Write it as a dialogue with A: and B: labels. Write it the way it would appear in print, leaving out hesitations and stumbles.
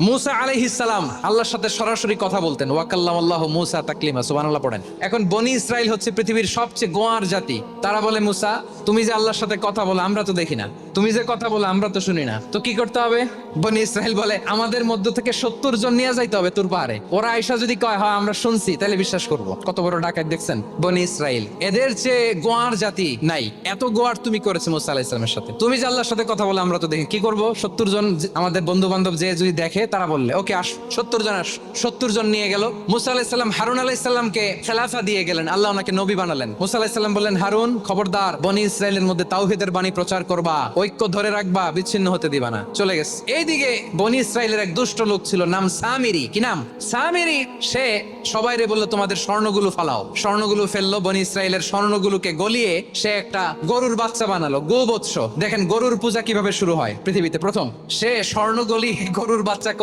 A: মুসা আলাইহিস সালাম আল্লাহর সাথে সরাসরি কথা বলতেন। ওয়াকাল্লামাল্লাহু মুসা তাকলিমা, সুবহানাল্লাহ পড়েন। এখন বনি ইসরাইল হচ্ছে পৃথিবীর সবচেয়ে গোয়ার জাতি। তারা বলে, মুসা তুমি যে আল্লাহর সাথে কথা বলো আমরা তো দেখি না, তুমি যে কথা বলো আমরা তো শুনি না, তো কি করতে হবে? বনি ইসরাইল বলে, আমাদের মধ্য থেকে 70 জন নিয়ে যাইতে হবে তুর পাহাড়ে। ওরা আয়েশা যদি কয় হয় আমরা শুনছি, তাহলে বিশ্বাস করব। কত বড় ডাকাত দেখছেন বনি ইসরাইল। এদের চেয়ে গোয়ার জাতি নাই। এত গোয়ার তুমি করেছো মুসা আলাইহিস সালামের সাথে। তুমি যে আল্লাহর সাথে কথা বলো আমরা তো দেখি, কি করব? 70 জন আমাদের বন্ধু বান্ধব যে যদি দেখে, তারা বললে ওকে আস, 70 জন আস। 70 জন নিয়ে গেল। মুসা আলাইহিস সালাম হারুন আলাইহিস সালামকে খেলাফা দিয়ে গেলেন, আল্লাহ ওনাকে নবী বানালেন। মুসা আলাইহিস সালাম বললেন, হারুন খবরদার, বনি ইসরাইলের মধ্যে তাওহীদের বাণী প্রচার করবা, ঐক্য ধরে রাখবা, বিচ্ছিন্ন হতে দিবা না। চলে গেছে। এইদিকে বনি ইসরাইলের এক দুষ্ট লোক ছিল, নাম সামিরি। কি নাম? সামিরি। সে সবাইরে বললো তোমাদের স্বর্ণগুলো ফালাও। স্বর্ণগুলো ফেললো, বনি ইসরাইলের স্বর্ণগুলোকে গলিয়ে সে একটা গরুর বাচ্চা বানালো, গোবৎস। দেখেন গরুর পূজা কিভাবে শুরু হয় পৃথিবীতে প্রথম। সে স্বর্ণ গলিয়ে গরুর বাচ্চা করে